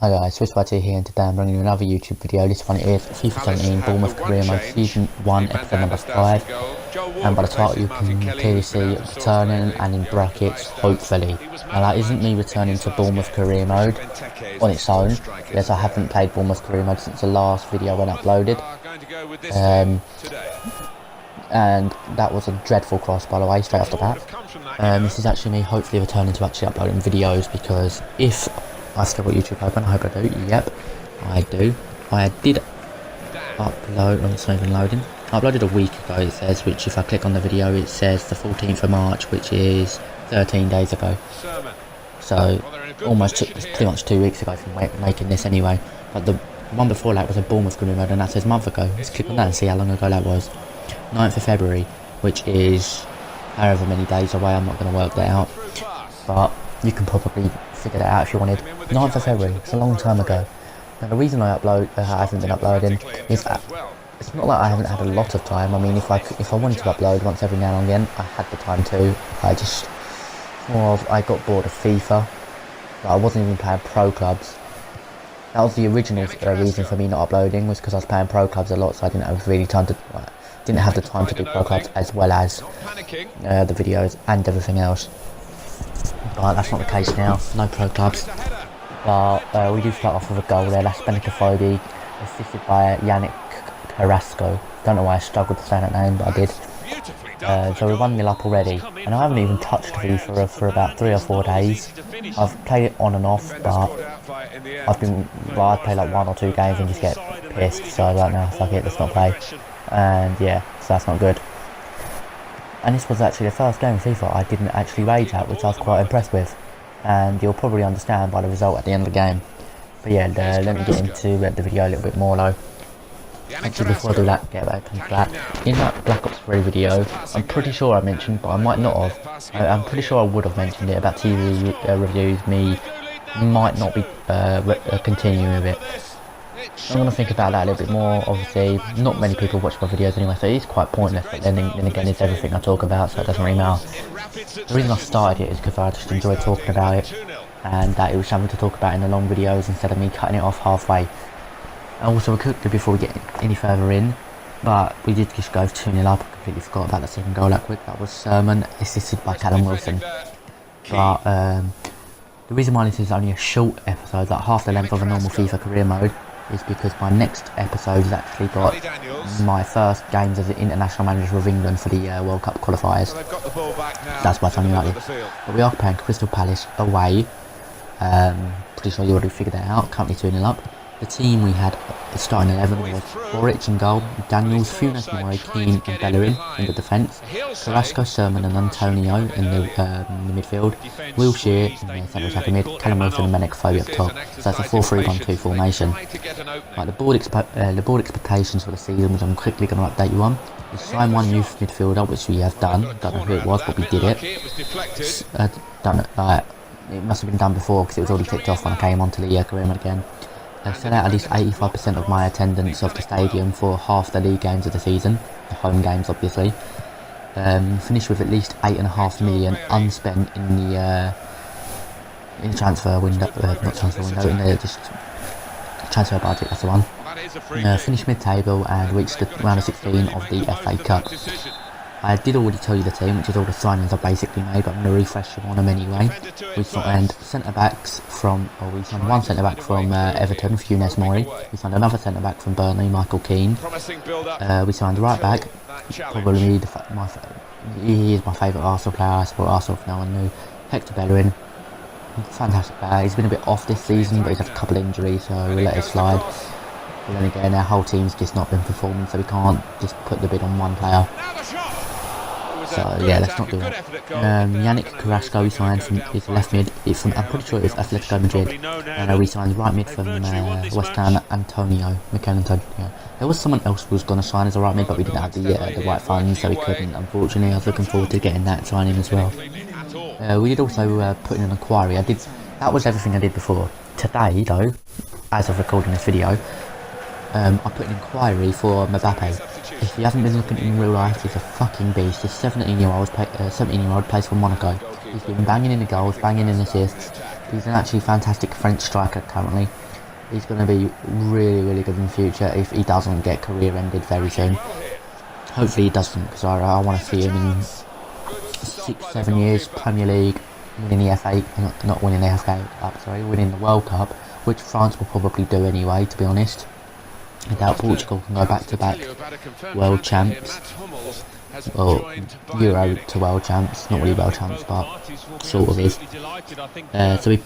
Hi guys, SwifTsYT here, and today I'm bringing you another YouTube video. This one is FIFA 17 Bournemouth Career Mode Season 1 Episode number 5, and by the title you can clearly see returning and in brackets, hopefully. Now that isn't me returning to Bournemouth Career Mode on its own, yes I haven't played Bournemouth Career Mode since the last video when uploaded, and that was a dreadful cross by the way, straight off the bat. This is actually me hopefully returning to actually uploading videos, because if I still got YouTube open, I hope I do. Yep, I do. I did upload, it's not even loading. I uploaded a week ago, it says, which if I click on the video, it says the 14th of March, which is 13 days ago. So, almost pretty much 2 weeks ago from making this anyway. But the one before that was a Bournemouth Career Mode, and that says month ago. Let's click on that and see how long ago that was. 9th of February, which is however many days away, I'm not going to work that out. But you can probably figure that out if you wanted. 9th of February, it's a long time ago. Now the reason I haven't been uploading is that it's not like I haven't had a lot of time. I mean, if I wanted to upload once every now and again, I had the time to. I got bored of FIFA. I wasn't even playing pro clubs. That was the original reason for me not uploading, was because I was playing pro clubs a lot, so I didn't have the time to do pro clubs as well as the videos and everything else. But that's not the case now, no pro clubs. But we do start off with a goal there. That's Benicophobe, assisted by Yannick Carrasco. Don't know why I struggled to say that name, but I did. So we're 1-0 up already, and I haven't even touched FIFA for about 3 or 4 days. I've played it on and off, but I'd play like 1 or 2 games and just get pissed. So right now, fuck it, let's not play. And yeah, so that's not good. And this was actually the first game of FIFA I didn't actually rage at, which I was quite impressed with. And you'll probably understand by the result at the end of the game. But yeah, let me get into the video a little bit more though. Actually, before I do that, get back into that. In that Black Ops 3 video, I'm pretty sure I mentioned, but I might not have. I'm pretty sure I would have mentioned it about TV reviews. Me might not be continuing with it. I'm going to think about that a little bit more. Obviously, not many people watch my videos anyway, so it is quite pointless, but then again, it's everything I talk about, so it doesn't really matter. The reason I started it is because I just enjoy talking about it, and that it was something to talk about in the long videos instead of me cutting it off halfway. And also, quickly before we get any further in, but we did just go 2-0 up. I completely forgot about the second goal that quick. That was Sermon, assisted by Callum Wilson. But the reason why this is only a short episode, like half the length of a normal FIFA career mode, is because my next episode has actually got my first games as the international manager of England for the World Cup qualifiers. That's why it's only like this. But we are playing Crystal Palace away. Pretty sure you already figured that out. Currently 2-0 up. The team we had starting 11 was Boric in goal, Daniels, Funes Mori, Keane and Bellerin in the defence, Carrasco, Sermon and Antonio in the midfield, Wilshere in the centre attacking mid, Callum Wilson and Benicophobe up top. So that's a 4-3-1-2 formation. Right, the board expectations for the season, which I'm quickly going to update you on, is sign 1 youth midfielder, which we have done. Don't know who it was, but we did it. It must have been done before because it was already ticked off when I came onto the career mode again. Sell out at least 85% of my attendance of the stadium for half the league games of the season, the home games obviously. Finish with at least 8.5 million unspent in the transfer window, in the just transfer budget, that's the one. Finish mid-table and reach the round of 16 of the FA Cup. I did already tell you the team, which is all the signings I've basically made, but I'm going to refresh you on them anyway. We signed centre-backs we signed 1 centre-back from Everton, Funes Mori. We signed another centre-back from Burnley, Michael Keane. We signed the right-back, probably he is my favourite Arsenal player, I support Arsenal if no one knew, Hector Bellerin. Fantastic player, he's been a bit off this season, but he's had a couple of injuries, so we'll let it slide. But then again, our whole team's just not been performing, so we can't just put the bid on one player. So yeah, let's not do that. Yannick Carrasco we signed from his left mid. I'm pretty sure it's Atletico Madrid. And we signed right mid from West Ham, Mikel Antonio. There was someone else who was going to sign as a right mid, but we didn't have the right funds, so we couldn't. Unfortunately, I was looking forward to getting that signing as well. We did also put in an inquiry. That was everything I did before. Today, though, as of recording this video, I put an inquiry for Mbappe. If you haven't been looking in real life, he's a fucking beast. This 17-year-old plays for Monaco. He's been banging in the goals, banging in assists. He's an actually fantastic French striker currently. He's going to be really, really good in the future if he doesn't get career ended very soon. Hopefully he doesn't, because I want to see him in 6-7 years, Premier League, winning the FA, not winning the FA Cup, sorry, winning the World Cup, which France will probably do anyway, to be honest. I doubt Portugal can go back-to-back world champs, or Euro to world champs, not really world champs, but sort of is. So we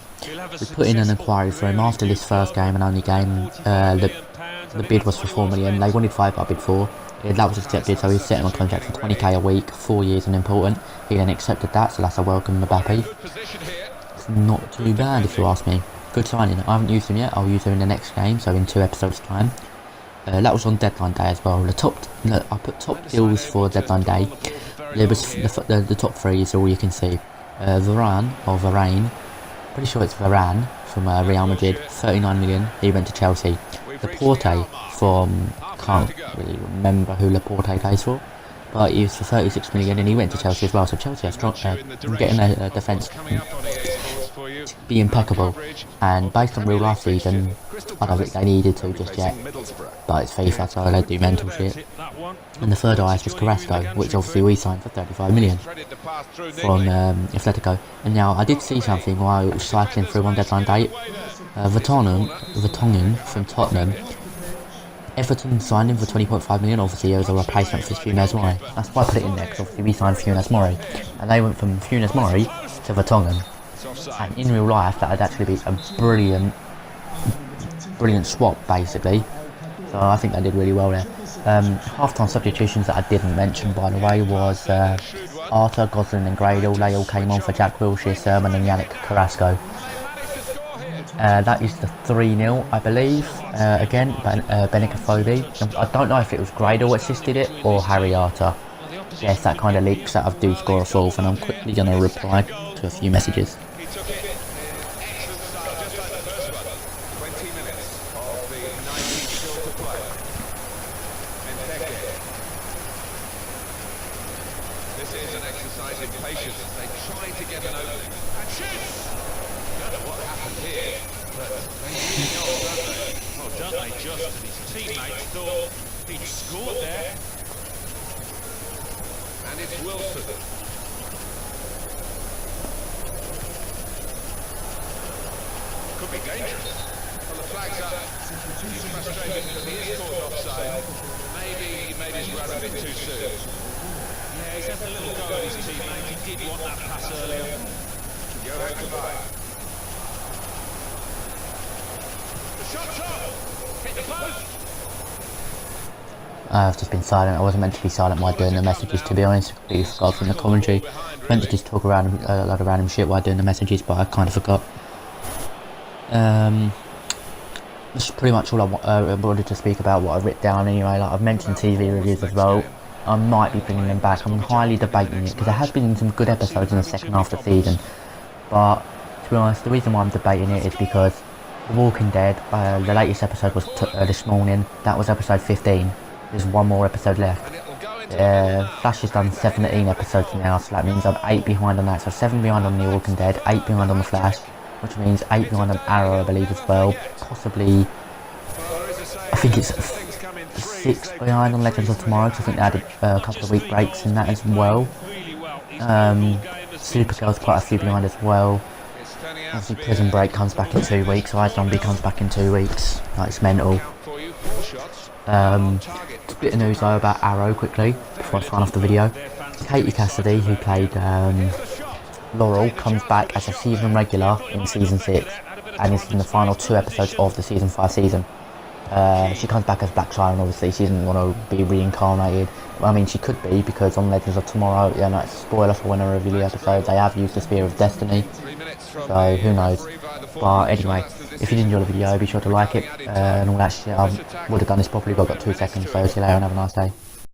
put in an inquiry for him after this first game and only game. The bid was for 4 million. They wanted 5, I bid 4. That was accepted, so he's setting on contract for 20k a week, 4 years and important. He then accepted that, so that's a welcome Mbappe. It's not too bad if you ask me. Good signing. I haven't used him yet. I'll use him in the next game, so in 2 episodes time. That was on deadline day as well. I put top deals for deadline day. There was the top 3 is all you can see. Varane, pretty sure it's Varane from Real Madrid, 39 million. He went to Chelsea. Laporte from, can't really remember who Laporte plays for, but he was for 36 million and he went to Chelsea as well. So Chelsea are strong, getting their defence be impeccable, and based on real life season, I don't think they needed to just yet, but it's FIFA, so they do mental shit. And the third highest was Carrasco, which obviously we signed for 35 million from Atletico. And now I did see something while I was cycling through on deadline date. Vertonghen from Tottenham, Everton signed him for 20.5 million, obviously as a replacement for Funes Mori. That's why I put it in there, because obviously we signed Funes Mori, and they went from Funes Mori to Vertonghen. And in real life, that would actually be a brilliant swap, basically. So I think they did really well there. Half-time substitutions that I didn't mention, by the way, was Arthur, Gosling and Gradle. They all came on for Jack Wilshere, Sermon and Yannick Carrasco. That is the 3-0, I believe. Again, Benicophobe. I don't know if it was Gradle assisted it or Harry Arthur. Yes, that kind of leaks that I do score a 4th, and I'm quickly going to reply to a few messages. Could be dangerous. Well, the flag's up. He's frustrated because he is caught offside. Maybe he made his run a bit too soon. Yeah, he's had a little go at his teammate. He did want that pass earlier. Johan Cabaye. The shot's up. Hit the post. I've just been silent. I wasn't meant to be silent while doing the messages, to be honest. Completely forgot from the commentary. Meant to just talk around a lot of random shit while doing the messages, but I kind of forgot. That's pretty much all I wanted to speak about, what I've written down anyway. Like I've mentioned TV reviews as well. I might be bringing them back. I'm highly debating it because there has been some good episodes in the second half of the season. But to be honest, the reason why I'm debating it is because The Walking Dead, the latest episode was this morning. That was episode 15. There's one more episode left. Flash has done 17 episodes now, so that means I'm 8 behind on that. So 7 behind on The Walking Dead, 8 behind on The Flash, which means 8 behind on Arrow, I believe, as well. Possibly, I think it's 6 behind on Legends of Tomorrow, because I think they had a couple of week breaks in that as well. Supergirl's quite a few behind as well. Obviously Prison Break comes back in 2 weeks, so iZombie comes back in 2 weeks. Like, it's mental. A bit of news though about Arrow quickly, before I sign off the video. Katie Cassidy, who played Laurel, comes back as a season regular in season 6 and is in the final 2 episodes of the season 5 season. She comes back as Black Siren, obviously. She doesn't want to be reincarnated. Well, I mean, she could be, because on Legends of Tomorrow, yeah, no, it's a spoiler for when I review the episode, they have used the Spear of Destiny, so who knows. But anyway, if you did enjoy the video, be sure to like it and all that shit. I would have done this properly, but I've got 2 seconds, so see you later and have a nice day.